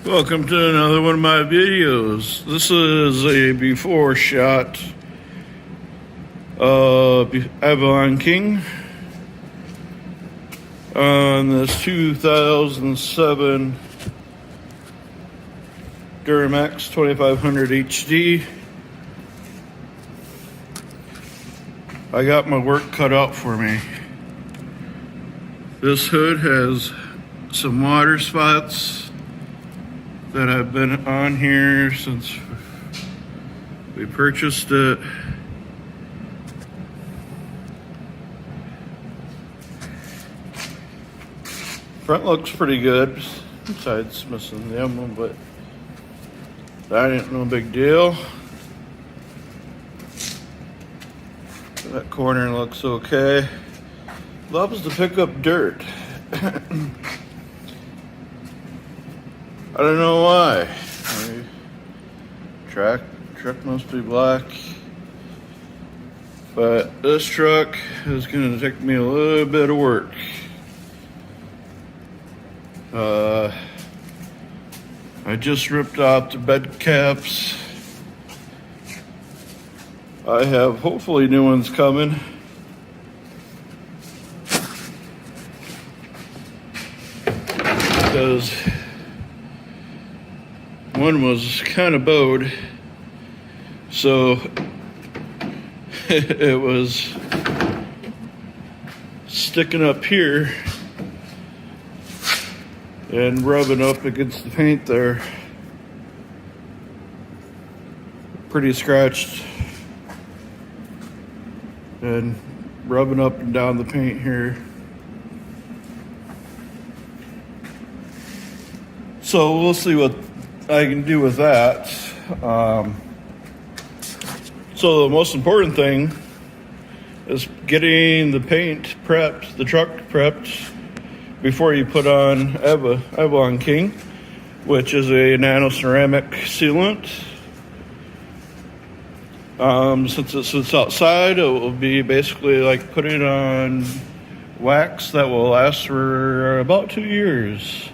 Welcome to another one of my videos. This is a before shot of AvalonKing on this 2007 Duramax 2500 HD. I got my work cut out for me. This hood has some water spots that have been on here since we purchased it. Front looks pretty good, besides missing the emblem, but that ain't no big deal. That corner looks okay. Loves to pick up dirt. I don't know why. Truck must be black. But this truck is going to take me a little bit of work. I just ripped off the bed caps. I have hopefully new ones coming. Because one was kind of bowed, so it was sticking up here and rubbing up against the paint there. Pretty scratched and rubbing up and down the paint here. So we'll see what I can do with that. So the most important thing is getting the paint prepped, the truck prepped, before you put on AvalonKing, which is a nano ceramic sealant. Since it sits outside, it will be basically like putting on wax that will last for about 2 years.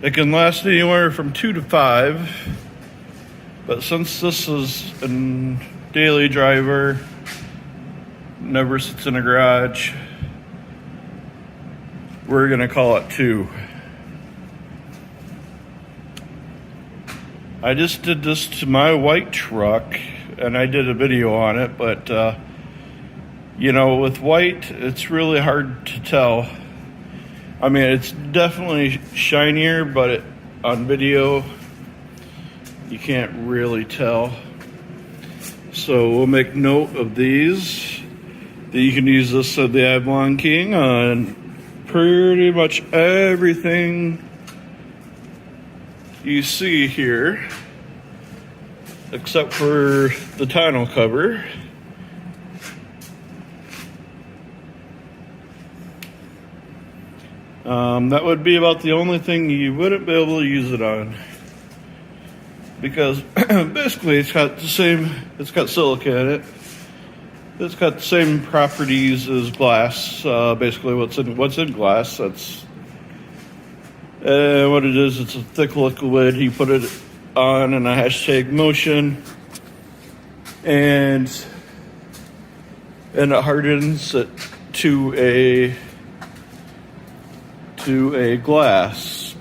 It can last anywhere from 2 to 5, but since this is a daily driver, never sits in a garage, we're gonna call it 2. I just did this to my white truck, and I did a video on it, but with white, it's really hard to tell. I mean, it's definitely shinier, but on video, you can't really tell. So we'll make note of these, that you can use this of the AvalonKing on pretty much everything you see here, except for the tonneau cover. That would be about the only thing you wouldn't be able to use it on, because basically it's got silica in it. It's got the same properties as glass. Basically, what's in glass. That's what it is. It's a thick liquid. You put it on in a hashtag motion, and it hardens it to a glass,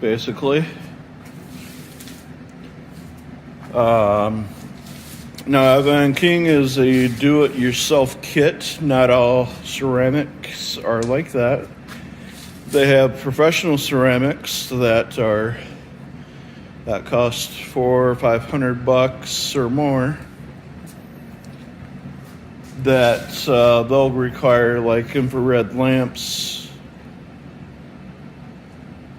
basically. Now, AvalonKing is a do-it-yourself kit. Not all ceramics are like that. They have professional ceramics that cost $400 or $500 or more. That they'll require like infrared lamps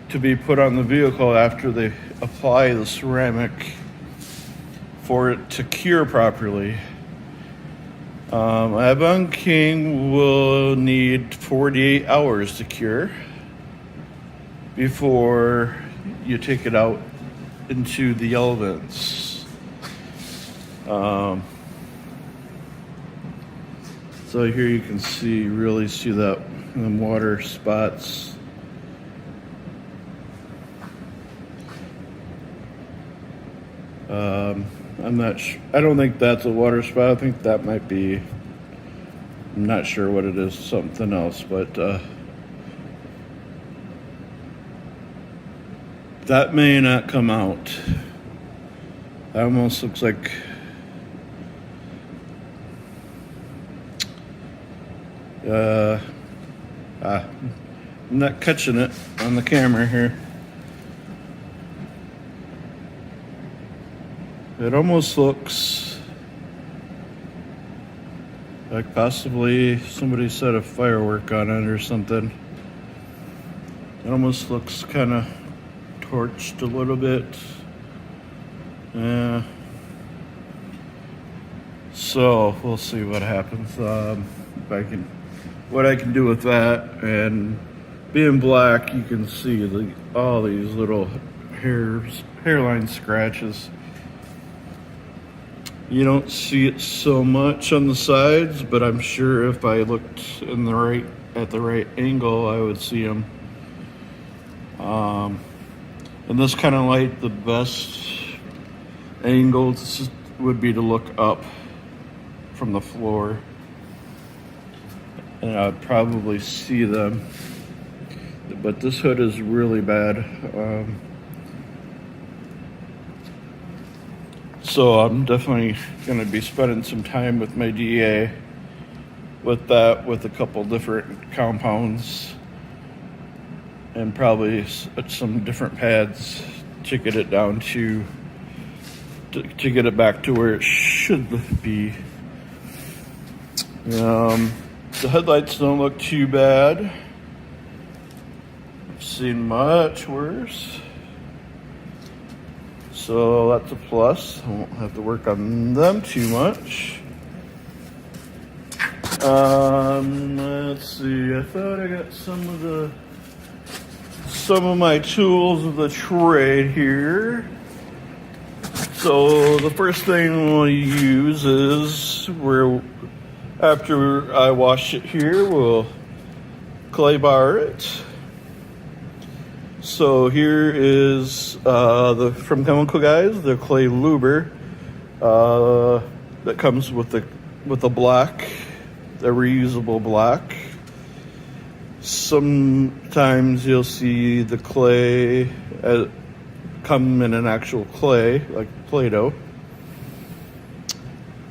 to be put on the vehicle after they apply the ceramic for it to cure properly. AvalonKing will need 48 hours to cure before you take it out into the elements. So here you can really see that the water spots I'm not I don't think that's a water spout. I think that might be, I'm not sure what it is, something else, but that may not come out. That almost looks like I'm not catching it on the camera here. It almost looks like possibly somebody set a firework on it or something. It almost looks kind of torched a little bit. Yeah. So we'll see what happens. If what I can do with that, and being black, you can see all these little hairline scratches. You don't see it so much on the sides, but I'm sure if I looked at the right angle, I would see them. In this kind of light, the best angle would be to look up from the floor, and I'd probably see them. But this hood is really bad. So I'm definitely going to be spending some time with my DA with a couple different compounds, and probably some different pads to get it down to get it back to where it should be. The headlights don't look too bad. I've seen much worse, so that's a plus. I won't have to work on them too much. Let's see. I thought I got some of my tools of the trade here. So the first thing we'll use is, after I wash it here, we'll clay bar it. So here is from Chemical Guys, the clay luber that comes with a black, a reusable black. Sometimes you'll see the clay come in an actual clay, like Play-Doh,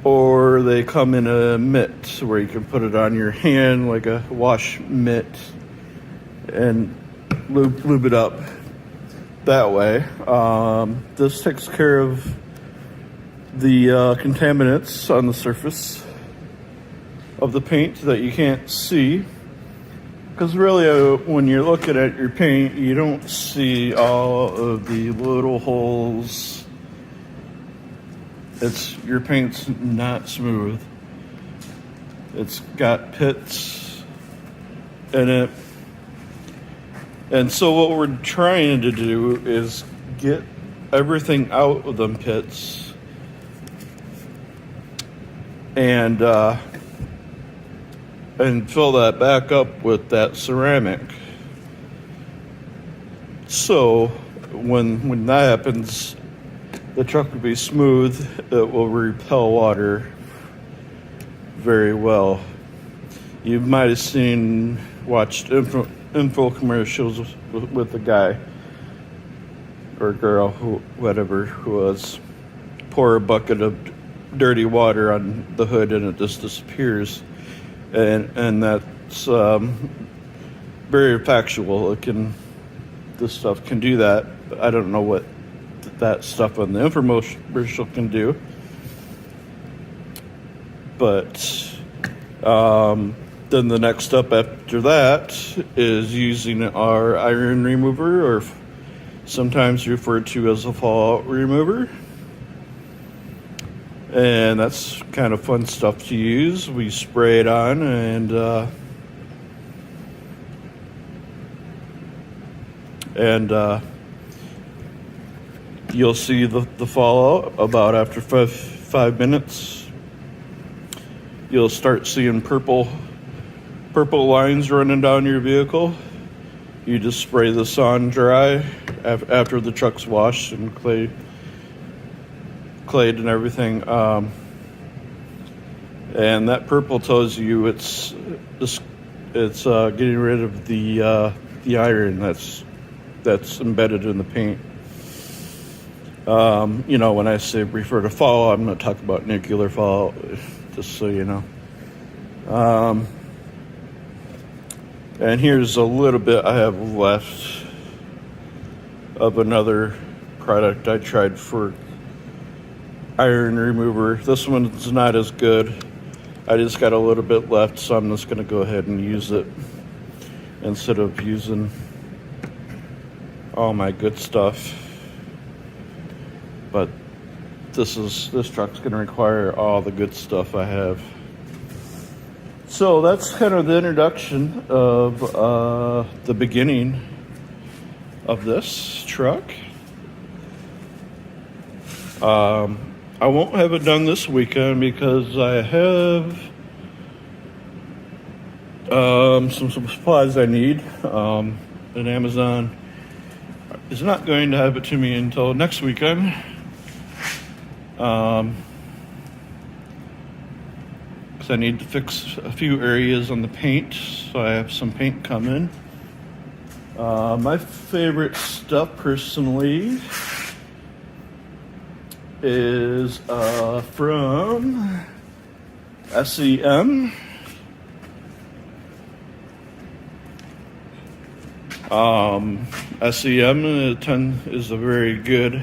or they come in a mitt where you can put it on your hand like a wash mitt and lube it up that way. This takes care of the contaminants on the surface of the paint that you can't see. Because really, when you're looking at your paint, you don't see all of the little holes. Your paint's not smooth. It's got pits in it. And so what we're trying to do is get everything out of them pits and fill that back up with that ceramic. So when that happens, the truck will be smooth. It will repel water very well. You might have watched info commercials with the guy or girl, who was, pour a bucket of dirty water on the hood and it just disappears. And that's very factual. This stuff can do that. But I don't know what that stuff on the infomercial can do. But then the next step after that is using our iron remover, or sometimes referred to as a fallout remover. And that's kind of fun stuff to use. We spray it on, and you'll see the fallout about after five minutes. You'll start seeing purple lines running down your vehicle. You just spray this on dry after the truck's washed and clay clayed and everything. And that purple tells you it's getting rid of the iron that's embedded in the paint. When I say refer to fall, I'm not talking about nuclear fall, just so you know. And here's a little bit I have left of another product I tried for iron remover. This one's not as good. I just got a little bit left, so I'm just going to go ahead and use it instead of using all my good stuff. But this truck's going to require all the good stuff I have. So that's kind of the introduction of the beginning of this truck. I won't have it done this weekend because I have some supplies I need. And Amazon is not going to have it to me until next weekend. Because I need to fix a few areas on the paint, so I have some paint coming. My favorite stuff personally is from SEM. SEM is a very good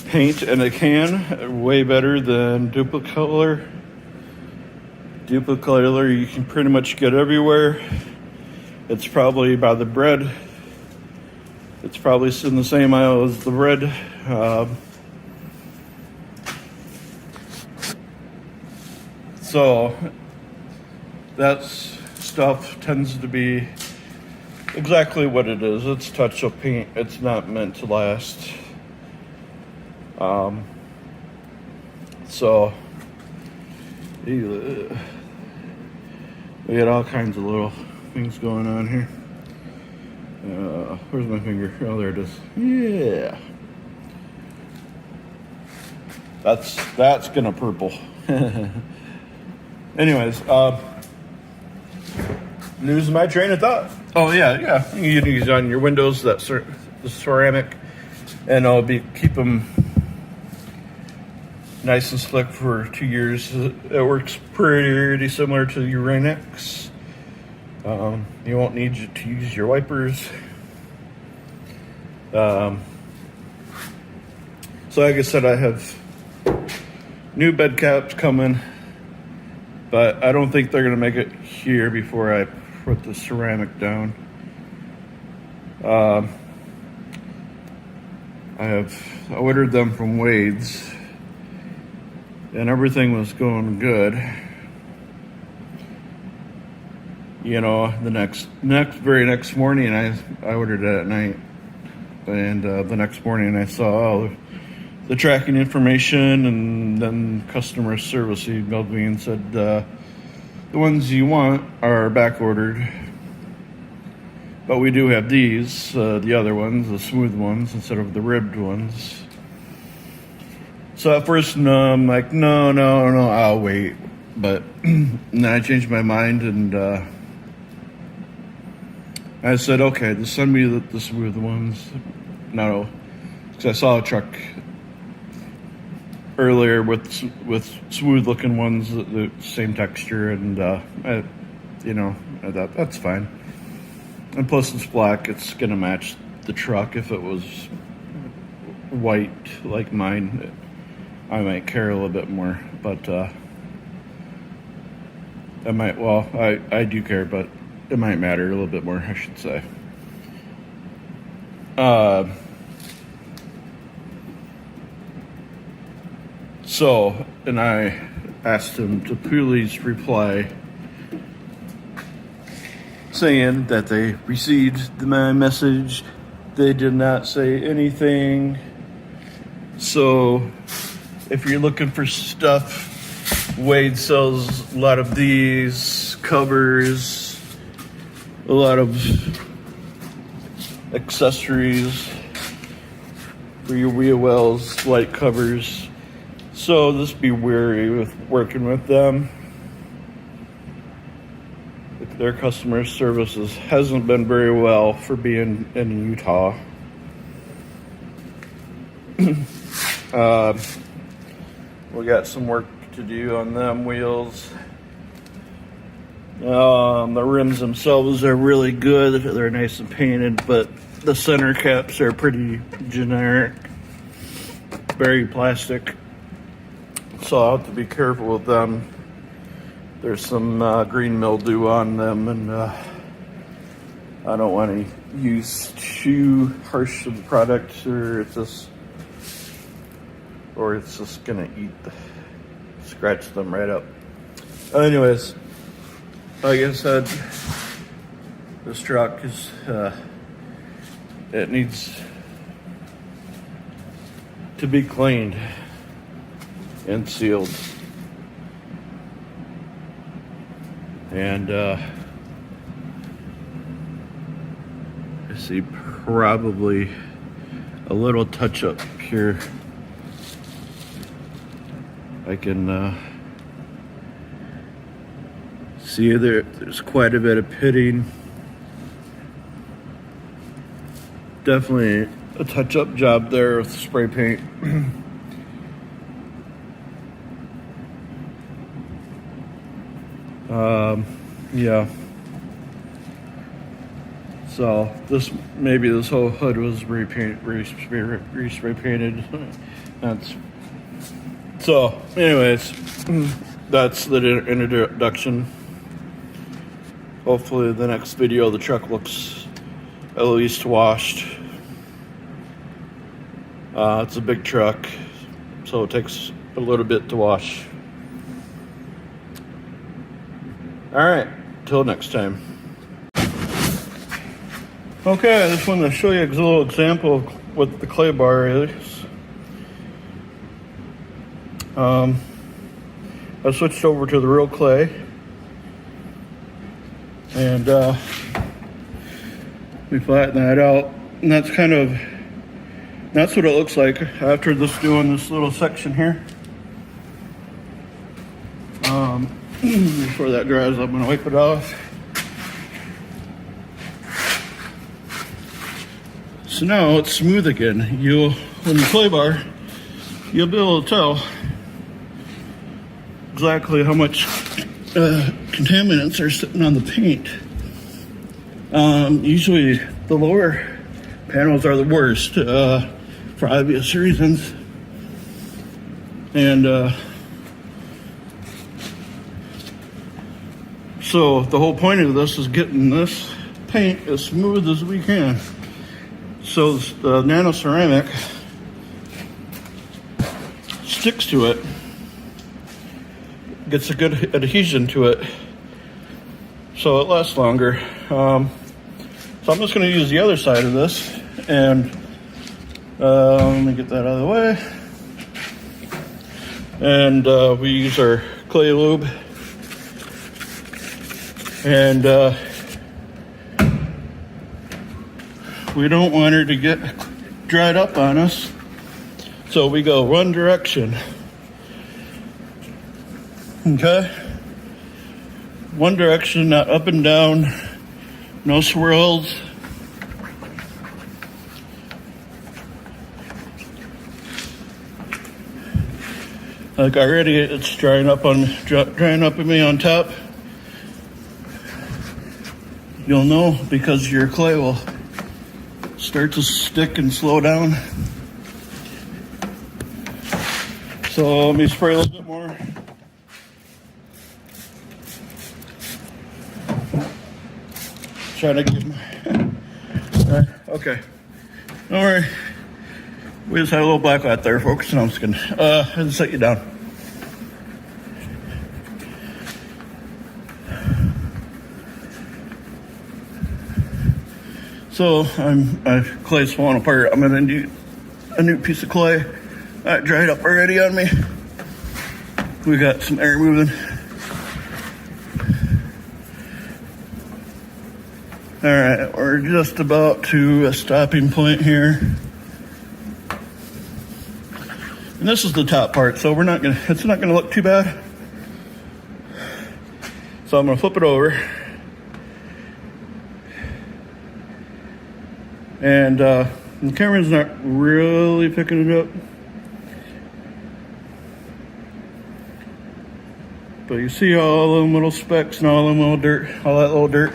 paint in a can, way better than Duplicolor. Duplicolor you can pretty much get everywhere. It's probably by the bread. It's probably in the same aisle as the bread. So that stuff tends to be exactly what it is. It's touch-up paint. It's not meant to last. So we got all kinds of little things going on here. Where's my finger? Oh, there it is. Yeah. That's gonna purple. Anyways, losing my train of thought. Oh yeah. You can use it on your windows, the ceramic, and I'll keep them nice and slick for 2 years. It works pretty similar to your Rain-X. You won't need to use your wipers. So like I said, I have new bed caps coming, but I don't think they're going to make it here before I put the ceramic down. I ordered them from Wade's, and everything was going good. The very next morning, I ordered it at night, and the next morning I saw all the tracking information, and then customer service emailed me and said the ones you want are back ordered, but we do have these, the other ones, the smooth ones instead of the ribbed ones. So at first, I'm like, no, I'll wait. But then I changed my mind, and I said, okay, just send me the smooth ones. No, because I saw a truck earlier with smooth looking ones, the same texture, and I thought that's fine. And plus it's black, it's gonna match the truck. If it was white like mine, I might care a little bit more, but I do care, but it might matter a little bit more, I should say. And I asked him to please reply saying that they received my message. They did not say anything. So if you're looking for stuff, Wade sells a lot of these covers, a lot of accessories for your wheel wells, light covers. So just be wary with working with them. Their customer services hasn't been very well for being in Utah. We got some work to do on them wheels. The rims themselves are really good. They're nice and painted, but the center caps are pretty generic, very plastic. So I'll have to be careful with them. There's some green mildew on them, and I don't want to use too harsh of a product, or it's just gonna scratch them right up. Anyways, like I said, this truck is it needs to be cleaned and sealed. And I see probably a little touch up here. I can see there's quite a bit of pitting. Definitely a touch up job there with spray paint. Yeah. So maybe this whole hood was spray painted. So anyways, that's the introduction. Hopefully the next video the truck looks at least washed. It's a big truck, so it takes a little bit to wash. All right, till next time. Okay, I just wanted to show you a little example of what the clay bar is. I switched over to the real clay, and we flatten that out, and that's what it looks like after doing this little section here. Before that dries, I'm gonna wipe it off. So now it's smooth again. When you clay bar, you'll be able to tell exactly how much contaminants are sitting on the paint. Usually the lower panels are the worst for obvious reasons. And so the whole point of this is getting this paint as smooth as we can. So the nano ceramic sticks to it, gets a good adhesion to it, so it lasts longer. So I'm just going to use the other side of this, and let me get that out of the way. And we use our clay lube, and we don't want her to get dried up on us, so we go one direction. Okay? One direction, not up and down, no swirls. Like already it's drying up on me on top. You'll know because your clay will start to stick and slow down. So let me spray a little bit more. Try to get my okay. Don't worry. We just had a little black light there, folks. No, I'm just kidding. I'll set you down. So my clay's falling apart. I'm gonna do a new piece of clay. That dried up already on me. We got some air moving. All right, we're just about to a stopping point here. And this is the top part, so it's not gonna look too bad. So I'm gonna flip it over. And the camera's not really picking it up. But you see all them little specks and all them little dirt, all that little dirt.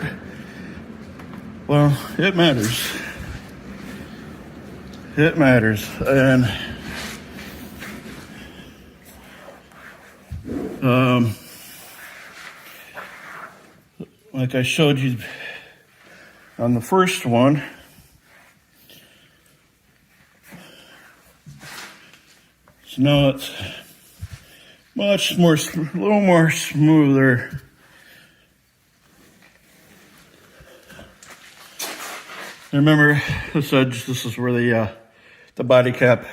Well, it matters. It matters. And like I showed you on the first one, so now it's much more, a little more smoother. Remember this edge, this is where the body cap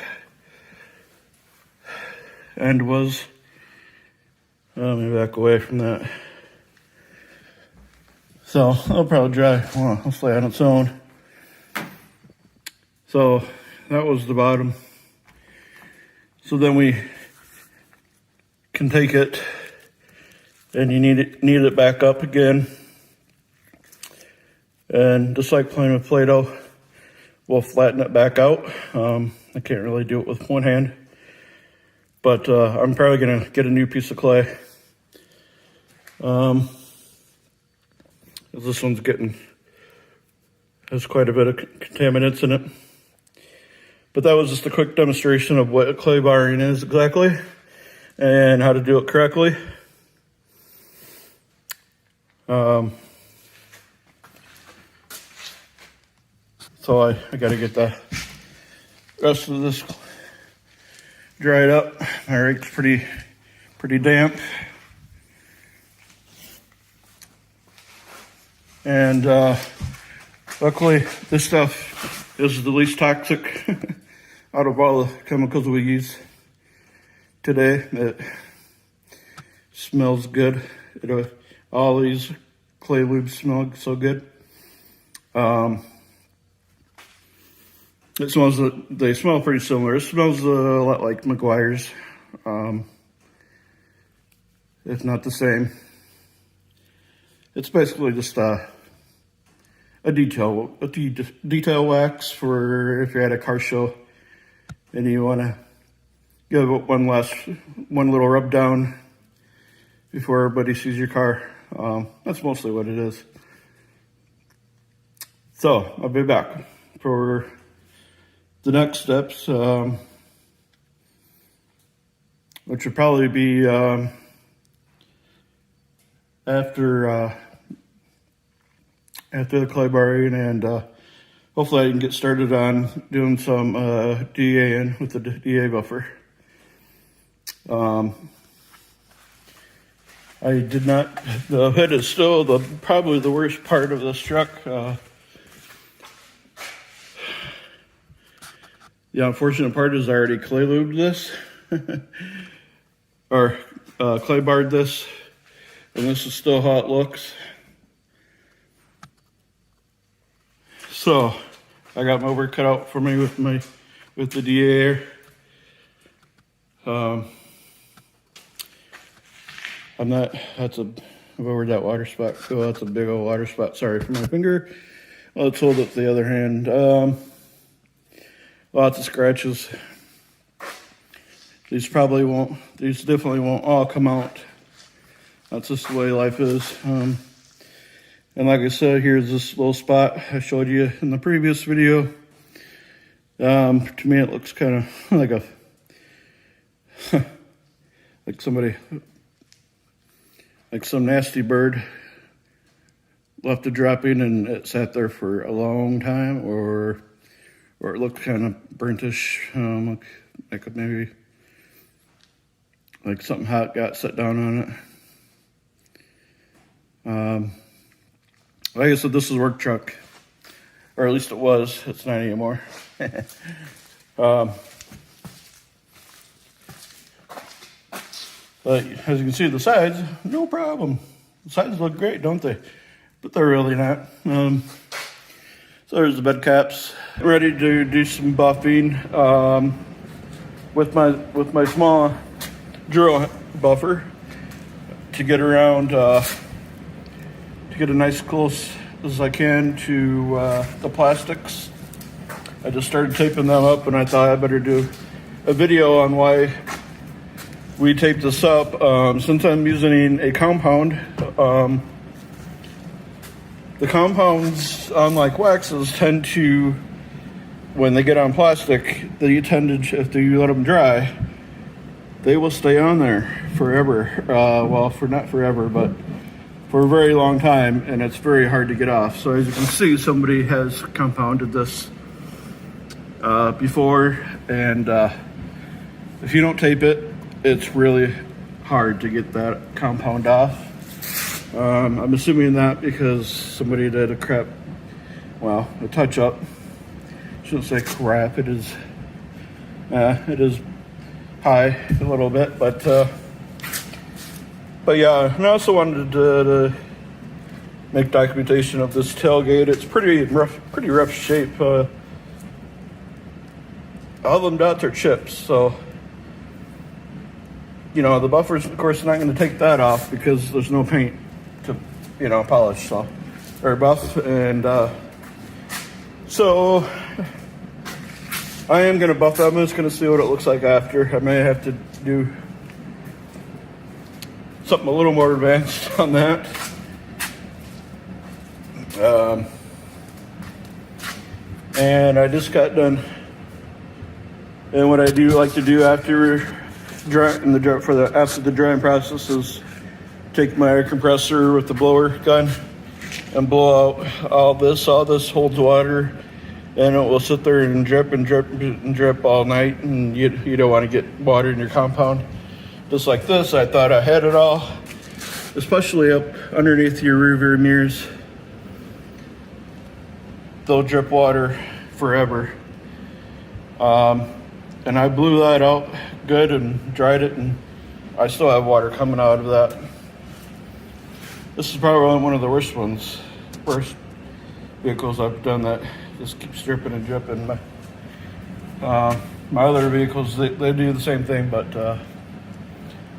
end was. Let me back away from that. So it'll probably dry, well, hopefully on its own. So that was the bottom. So then we can take it and you need it back up again. And just like playing with Play-Doh, we'll flatten it back out. I can't really do it with one hand, but I'm probably gonna get a new piece of clay. This one's has quite a bit of contaminants in it. But that was just a quick demonstration of what clay barring is exactly and how to do it correctly. So I got to get the rest of this dried up. My rake's pretty damp. And luckily this stuff is the least toxic out of all the chemicals we use today. It smells good. All these clay lubes smell so good. They smell pretty similar. It smells a lot like McGuire's, if not the same. It's basically just a detail wax for if you're at a car show and you want to give it one little rub down before everybody sees your car. That's mostly what it is. So I'll be back for the next steps, which would probably be after the clay barring, and hopefully I can get started on doing some DAing with the DA buffer. The hood is still probably the worst part of this truck. The unfortunate part is I already clay lubed this, or clay barred this, and this is still how it looks. So I got my work cut out for me with the DA. Where'd that water spot go? That's a big old water spot. Sorry for my finger. Let's hold up the other hand. Lots of scratches. These definitely won't all come out. That's just the way life is. And like I said, here's this little spot I showed you in the previous video. To me, it looks kind of like like some nasty bird left a dropping and it sat there for a long time, or it looked kind of burnt-ish, like maybe like something hot got set down on it. Like I said, this is a work truck, or at least it was. It's not anymore. But as you can see, the sides, no problem. The sides look great, don't they? But they're really not. So there's the bed caps. I'm ready to do some buffing. with my small drill buffer to get around, to get a nice close as I can to the plastics. I just started taping them up, and I thought I better do a video on why we tape this up. Since I'm using a compound, the compounds, unlike waxes, tend to, when they get on plastic, they tend to, if you let them dry, they will stay on there forever. Well, for not forever, but for a very long time, and it's very hard to get off. So as you can see, somebody has compounded this before, and if you don't tape it, it's really hard to get that compound off. I'm assuming that because somebody did a touch up. Shouldn't say crap. It is high a little bit, but yeah. And I also wanted to make documentation of this tailgate. It's pretty rough shape. All them dots are chips, so the buffer's of course not going to take that off because there's no paint to polish, so, or buff. And so I am going to buff that. I'm just going to see what it looks like after. I may have to do something a little more advanced on that. And I just got done. And what I do like to do after the drying process is take my air compressor with the blower gun and blow out all this. All this holds water, and it will sit there and drip and drip and drip all night. And you don't want to get water in your compound. Just like this, I thought I had it all, especially up underneath your rear view mirrors. They'll drip water forever. And I blew that out good and dried it, and I still have water coming out of that. This is probably one of the worst vehicles I've done that just keeps dripping and dripping. My other vehicles, they do the same thing, but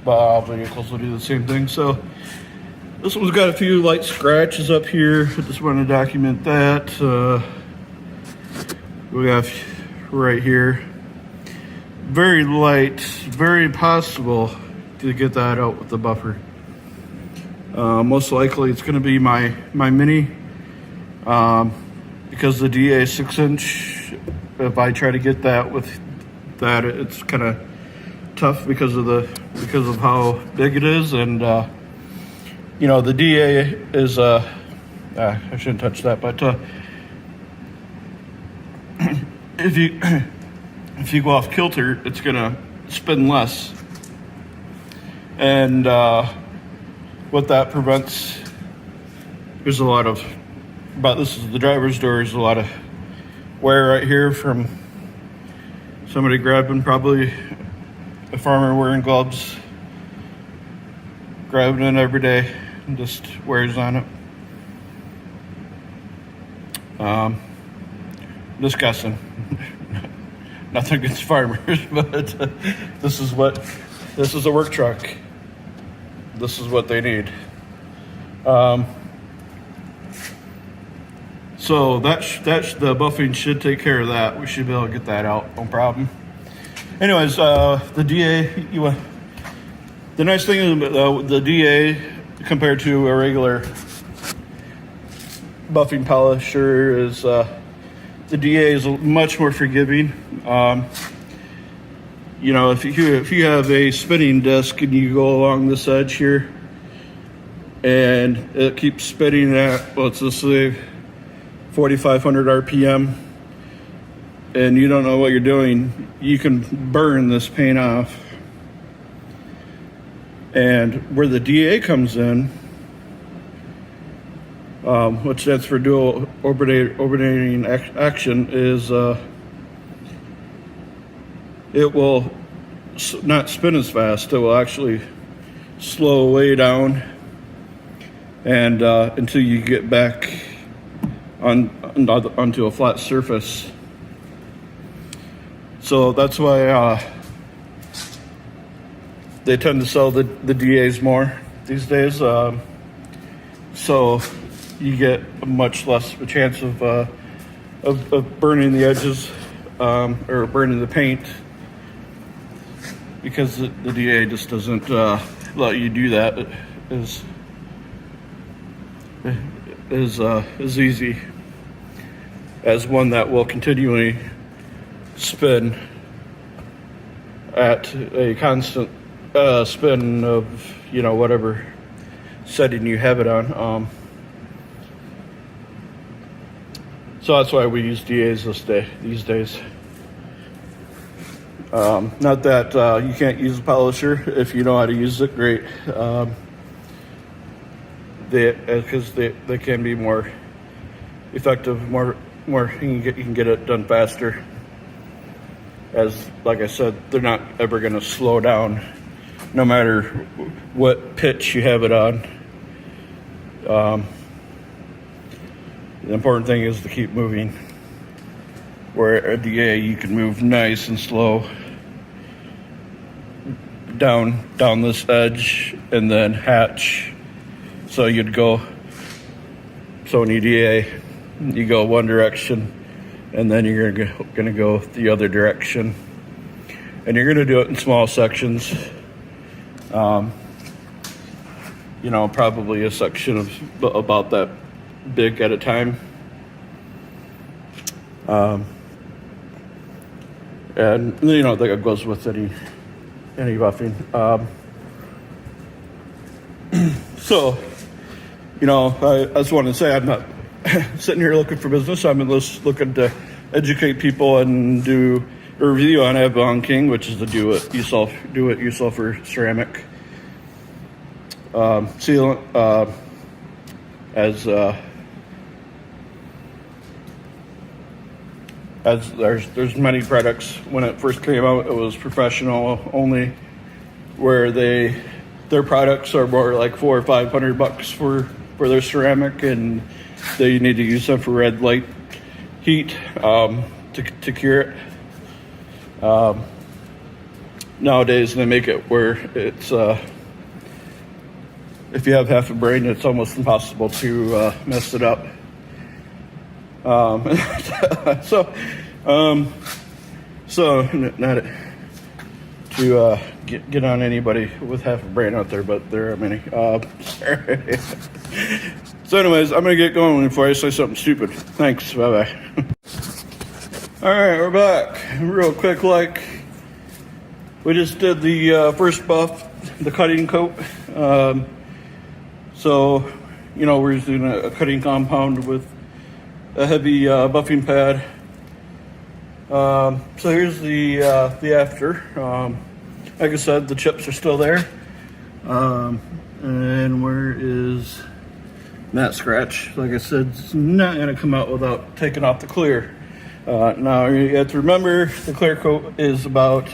all vehicles will do the same thing. So this one's got a few light scratches up here. I just want to document that. We have right here. Very light, very possible to get that out with the buffer. Most likely it's going to be my Mini, because the DA 6-inch, if I try to get that with that, it's kind of tough because of how big it is. And the DA is I shouldn't touch that, but if you go off kilter, it's gonna spin less, and what that prevents, there's a lot of, this is the driver's door, there's a lot of wear right here from somebody grabbing, probably a farmer wearing gloves, grabbing it every day, and just wears on it. Just guessing. Nothing against farmers, but this is a work truck. This is what they need. So the buffing should take care of that. We should be able to get that out, no problem. Anyways, the DA, the nice thing is the DA compared to a regular buffing polisher is the DA is much more forgiving. If you have a spinning disc and you go along this edge here, and it keeps spinning at, let's just say 4,500 RPM, and you don't know what you're doing, you can burn this paint off. And where the DA comes in, which stands for dual orbiting action, is it will not spin as fast. It will actually slow way down, and until you get back onto a flat surface. So that's why they tend to sell the DAs more these days, so you get a much less of a chance of burning the edges or burning the paint, because the DA just doesn't let you do that as easy as one that will continually spin at a constant spin of, you know, whatever setting you have it on. So that's why we use DAs these days. Not that you can't use a polisher if you know how to use it, great. Because they can be more effective, more you can get it done faster. As like I said, they're not ever going to slow down, no matter what pitch you have it on. The important thing is to keep moving. Where a DA, you can move nice and slow down this edge and then hatch. So when you DA, you go one direction, and then you're gonna go the other direction, and you're gonna do it in small sections. Probably a section of about that big at a time. And that goes with any buffing. So, I just wanted to say I'm not sitting here looking for business. I'm just looking to educate people and do a review on AvalonKing, which is the do-it-yourself for ceramic sealant. As there's many products. When it first came out, it was professional only, where their products are more like $400 or $500 for their ceramic, and they need to use infrared light heat to cure it. Nowadays they make it where it's if you have half a brain, it's almost impossible to mess it up. So not to get on anybody with half a brain out there, but there are many. Sorry. So anyways, I'm gonna get going before I say something stupid. Thanks. Bye bye. All right, we're back. Real quick, we just did the first buff, the cutting coat. So we're just doing a cutting compound with a heavy buffing pad. So here's the after. Like I said, the chips are still there. And where is that scratch? Like I said, it's not going to come out without taking off the clear. Now you have to remember the clear coat is about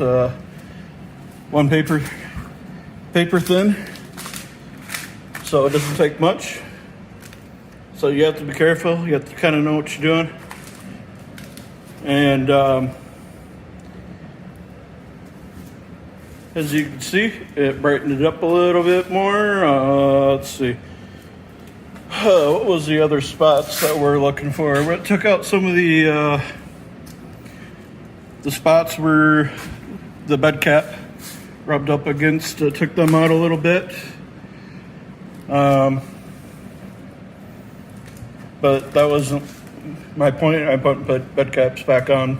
one paper thin, so it doesn't take much. So you have to be careful. You have to kind of know what you're doing. And as you can see, it brightened it up a little bit more. Let's see. What was the other spots that we're looking for? We took out some of the spots where the bed cap rubbed up against. Took them out a little bit. But that wasn't my point. I put bed caps back on,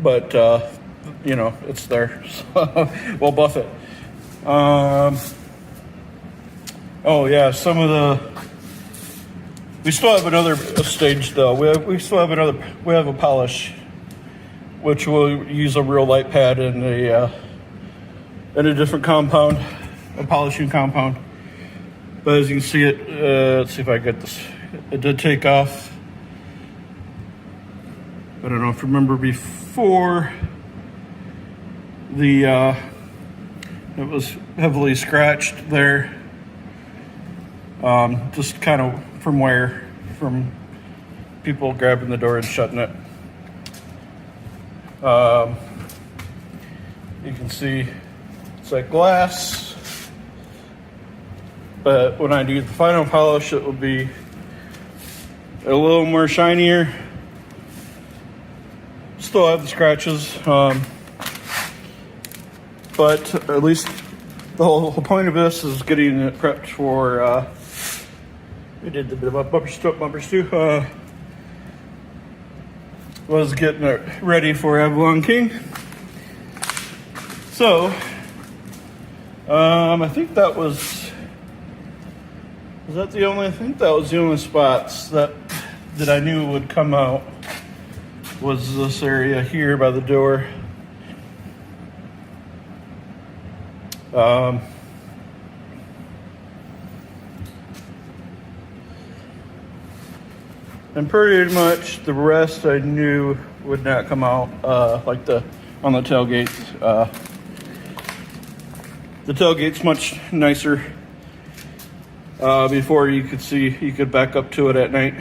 but it's there, so we'll buff it. Oh yeah, we still have another stage though. We have a polish, which will use a real light pad and a different compound, a polishing compound. But as you can see let's see if I get this. It did take off. I don't know if you remember before it was heavily scratched there. Just kind of from people grabbing the door and shutting it. You can see looks like glass. But when I do the final polish, it will be a little more shinier. Still have the scratches, but at least the whole point of this is getting it prepped for. We did the bit of bumpers too. Was getting it ready for AvalonKing. So, I think that was that the only? I think that was the only spots that I knew would come out. Was this area here by the door. And pretty much the rest I knew would not come out, like on the tailgate. The tailgate's much nicer. Before you could back up to it at night.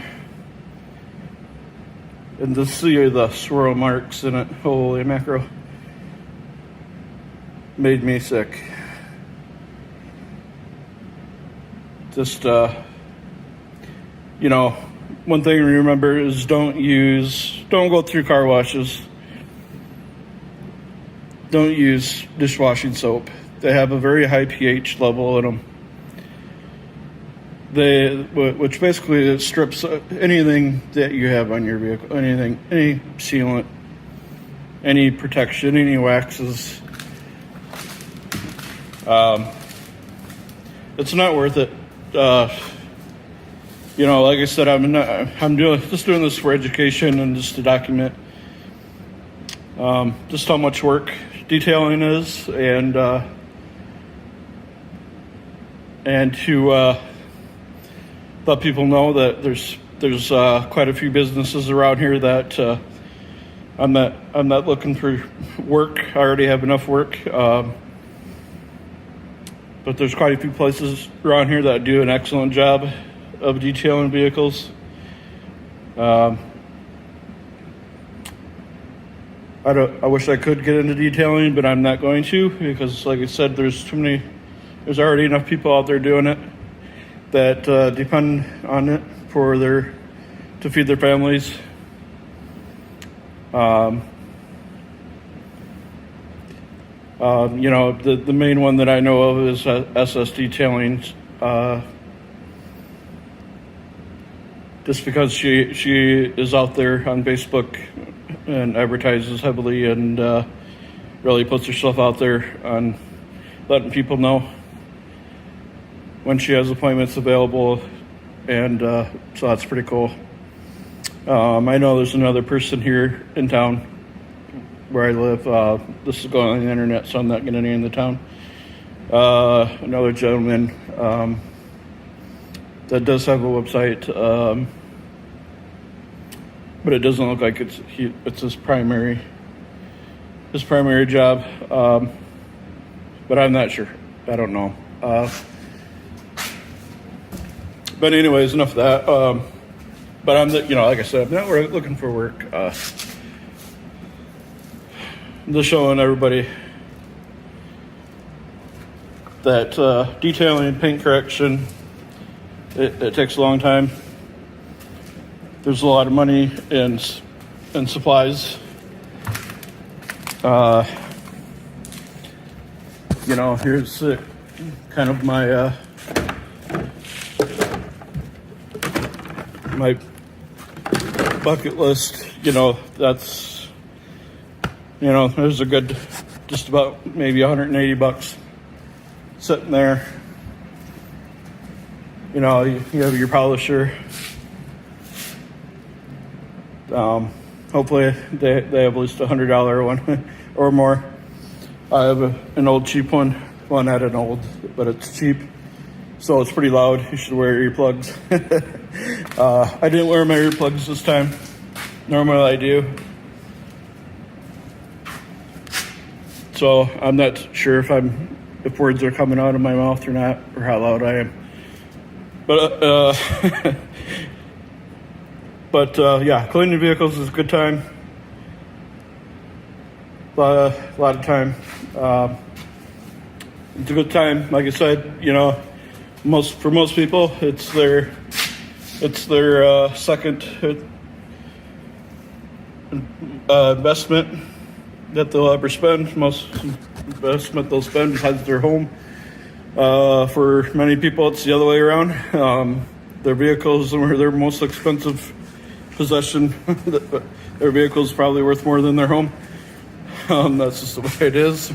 And to see the swirl marks in it, holy mackerel, made me sick. Just, one thing to remember is don't go through car washes. Don't use dishwashing soap. They have a very high pH level in them. Which basically strips anything that you have on your vehicle, any sealant, any protection, any waxes. It's not worth it. Like I said, I'm doing this for education and just to document just how much work detailing is, and to let people know that there's quite a few businesses around here that I'm not looking for work. I already have enough work, but there's quite a few places around here that do an excellent job of detailing vehicles. I wish I could get into detailing, but I'm not going to, because like I said, there's already enough people out there doing it that depend on it to feed their families. The main one that I know of is SS Detailing, just because she is out there on Facebook and advertises heavily and really puts herself out there on letting people know when she has appointments available, and so that's pretty cool. I know there's another person here in town where I live. This is going on the internet, so I'm not going to name the town. Another gentleman that does have a website, but it doesn't look like it's his primary job. But I'm not sure. I don't know. But anyways, enough of that. But like I said, I'm not looking for work. I'm just showing everybody that detailing and paint correction, it takes a long time. There's a lot of money in supplies. Here's kind of my my bucket list. That's there's a good just about maybe $180 sitting there. You have your polisher. Hopefully they have at least $100 one or more. I have an old cheap one. Well, not an old, but it's cheap, so it's pretty loud. You should wear earplugs. I didn't wear my earplugs this time. Normally I do. So I'm not sure if words are coming out of my mouth or not, or how loud I am. But yeah, cleaning vehicles is a good time. A lot of time. it's a good time. Like I said, you know, for most people, it's their second investment that they'll ever spend. Most investment they'll spend besides their home. For many people, it's the other way around. Their vehicles are their most expensive possession. Their vehicle is probably worth more than their home. That's just the way it is.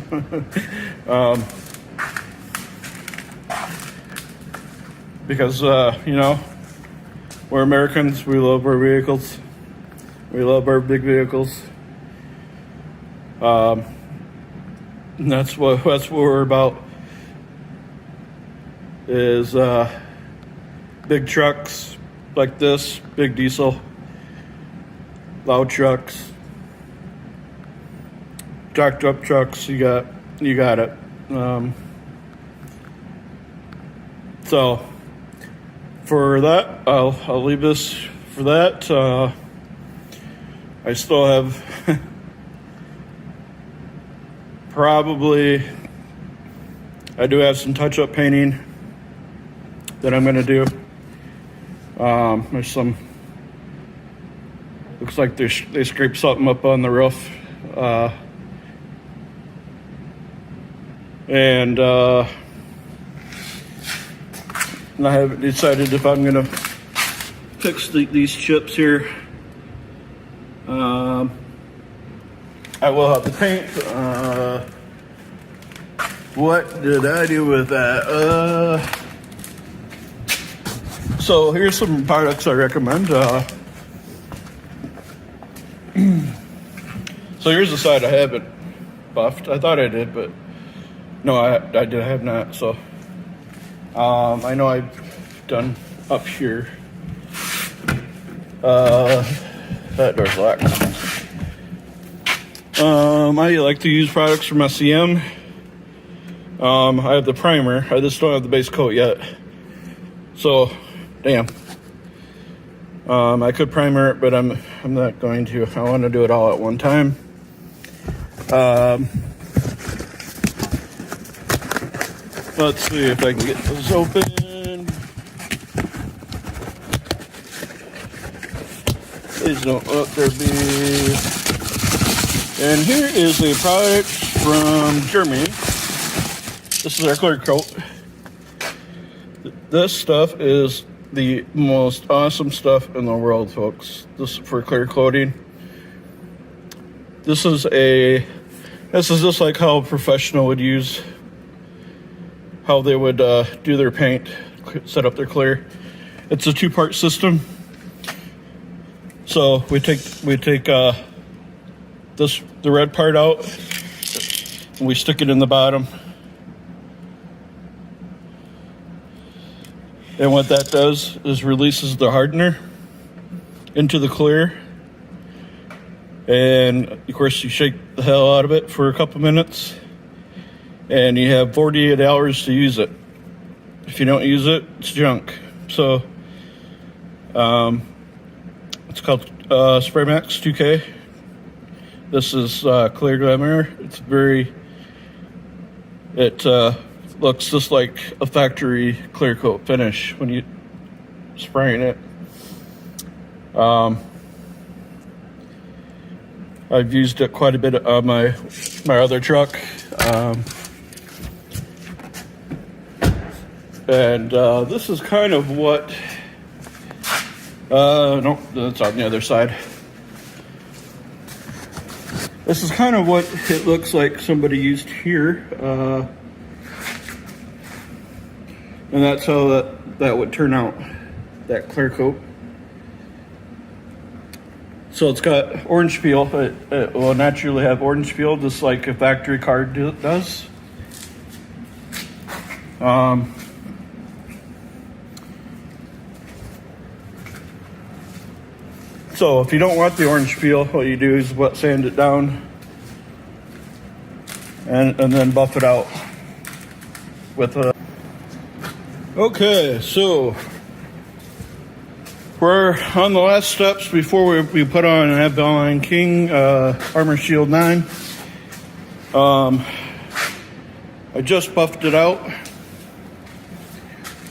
Because, you know, we're Americans. We love our vehicles. We love our big vehicles. And that's what we're about. Is big trucks like this, big diesel, loud trucks, jacked up trucks. You got it. So for that, I'll leave this for that. I still have I do have some touch-up painting that I'm going to do. There's some, looks like they scraped something up on the roof. And I haven't decided if I'm going to fix these chips here. I will have the paint. What did I do with that? So here's some products I recommend. So here's the side I haven't buffed. I thought I did, but no, I have not. So I know I've done up here. That door's locked. I like to use products from SEM. I have the primer. I just don't have the base coat yet. So, damn. I could primer it, but I'm not going to. I want to do it all at one time. Let's see if I can get this open. Please don't let there be. And here is a product from Germany. This is our clear coat. This stuff is the most awesome stuff in the world, folks. This is for clear coating. This is just like how a professional would use, how they would do their paint, set up their clear. It's a two-part system. So we take the red part out and we stick it in the bottom. And what that does is releases the hardener into the clear. And of course you shake the hell out of it for a couple minutes and you have 48 hours to use it. If you don't use it, it's junk. So it's called Spray Max 2K. This is clear glamour. It looks just like a factory clear coat finish when you spraying it. I've used it quite a bit on my other truck. And this is kind of what no, that's on the other side. This is kind of what it looks like somebody used here. And that's how that would turn out, that clear coat. So it's got orange peel. It will naturally have orange peel, just like a factory car does. So if you don't want the orange peel, what you do is wet sand it down and then buff it out with a... Okay, so we're on the last steps before we put on an AvalonKing Armor Shield 9. I just buffed it out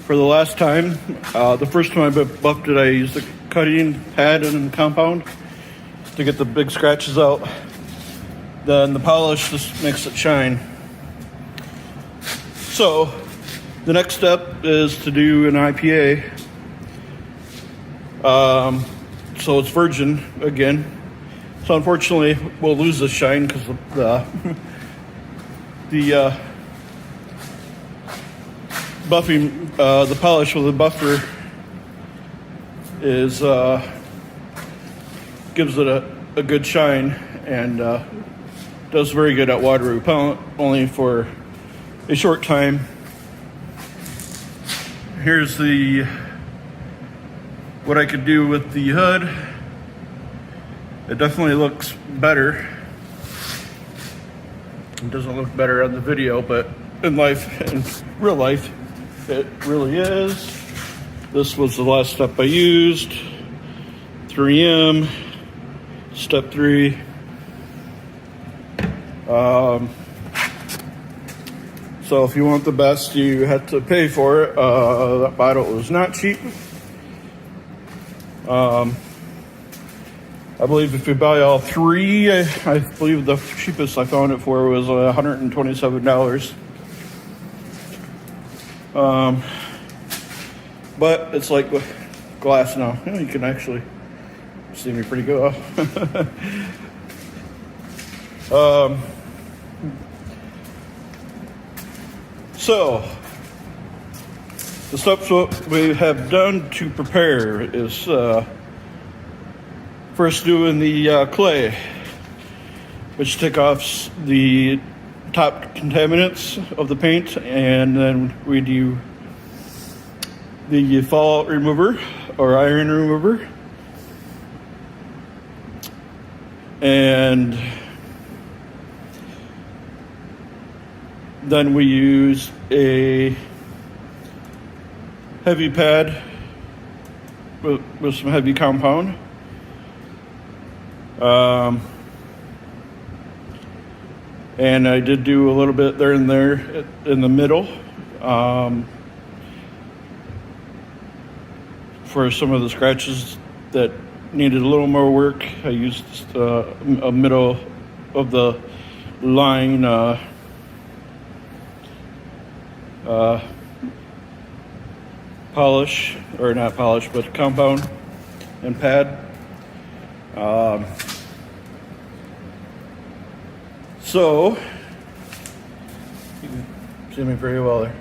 for the last time. The first time I buffed it, I used the cutting pad and compound to get the big scratches out. Then the polish just makes it shine. So the next step is to do an IPA. So it's virgin again. So unfortunately, we'll lose the shine because the buffing, the polish with the buffer is gives it a good shine and does very good at water repellent, only for a short time. Here's what I could do with the hood. It definitely looks better. It doesn't look better on the video, but in real life, it really is. This was the last step I used. 3M, step 3. So if you want the best, you have to pay for it. That bottle was not cheap. I believe if you buy all 3, I believe the cheapest I found it for was $127. But it's like glass now. You can actually see me pretty good. So the steps what we have done to prepare is first doing the clay, which take off the top contaminants of the paint, and then we do the fallout remover or iron remover, and then we use a heavy pad with some heavy compound. And I did do a little bit there and there in the middle for some of the scratches that needed a little more work. I used a middle of the line polish, or not polish, but compound and pad. So you can see me very well there.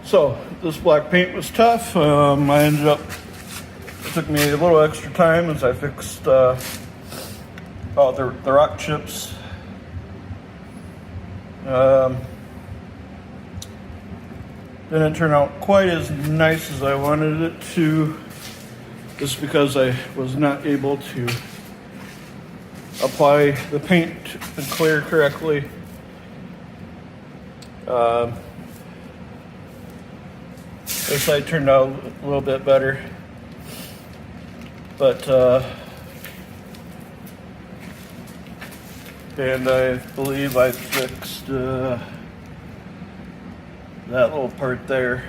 So this black paint was tough. I ended up, it took me a little extra time as I fixed the rock chips. Didn't turn out quite as nice as I wanted it to, just because I was not able to apply the paint and clear correctly. This side turned out a little bit better, but and I believe I fixed that little part there.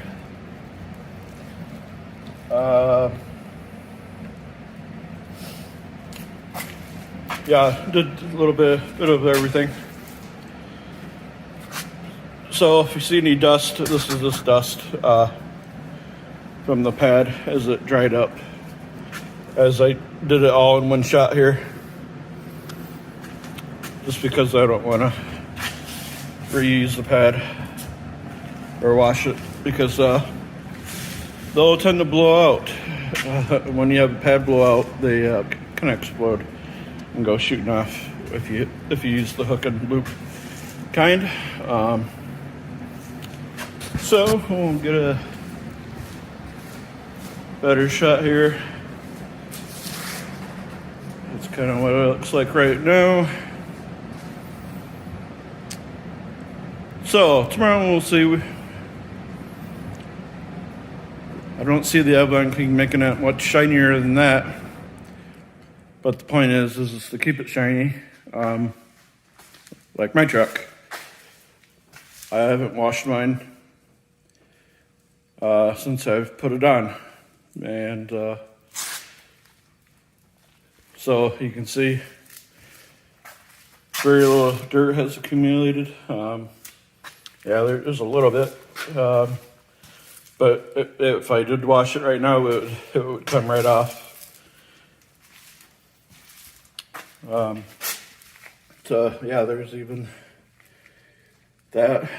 Yeah, did a little bit of everything. So if you see any dust, this is just dust from the pad as it dried up, as I did it all in one shot here, just because I don't want to reuse the pad or wash it, because they'll tend to blow out. When you have a pad blow out, they can explode and go shooting off if you use the hook and loop kind. So we'll get a better shot here. That's kind of what it looks like right now. So tomorrow we'll see. I don't see the AvalonKing making it much shinier than that. But the point is to keep it shiny, like my truck. I haven't washed mine since I've put it on. And so you can see very little dirt has accumulated. Yeah, there's a little bit. But if I did wash it right now, it would come right off. So yeah, there's even that.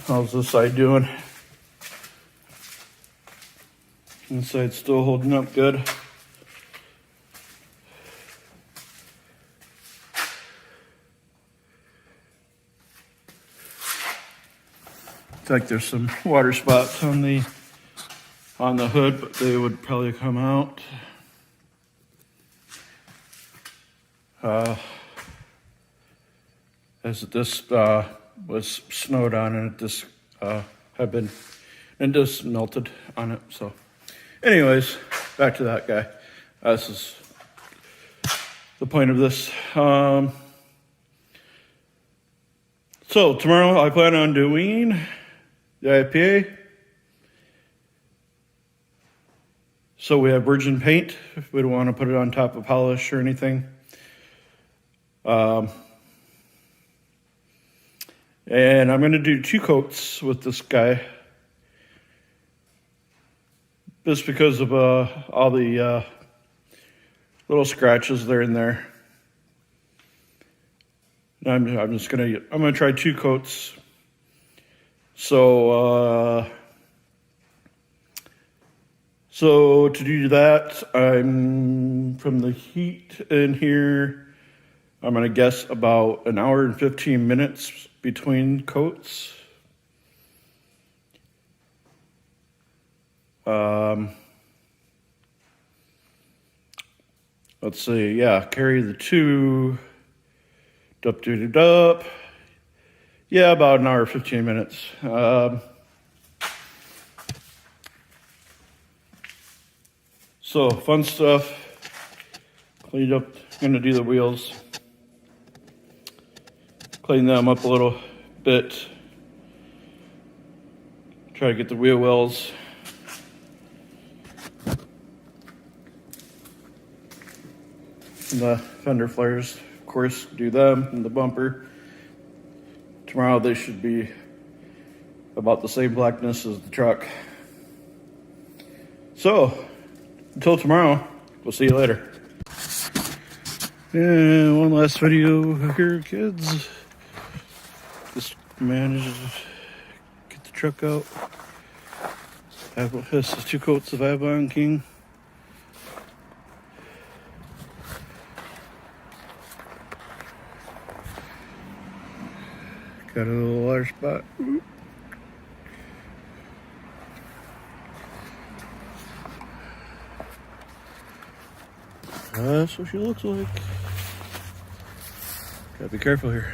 How's this side doing? Inside's still holding up good. Looks like there's some water spots on the hood, but they would probably come out. As this was snowed on and this had been and just melted on it. So anyways, back to that guy. This is the point of this. So tomorrow I plan on doing the IPA. So we have virgin paint. We don't want to put it on top of polish or anything. And I'm going to do 2 coats with this guy. Just because of all the little scratches there and there. I'm gonna try 2 coats. So to do that, I'm from the heat in here. I'm gonna guess about an hour and 15 minutes between coats. Let's see, yeah, carry the 2, dup. Yeah, about an hour, 15 minutes. So fun stuff, cleaned up, gonna do the wheels. Clean them up a little bit. Try to get the wheel wells. And the fender flares, of course, do them, and the bumper. Tomorrow they should be about the same blackness as the truck. So, until tomorrow, we'll see you later. And one last video here, kids. Just managed to get the truck out. This is 2 coats of AvalonKing. Got a little water spot. That's what she looks like. Gotta be careful here.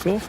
Cool.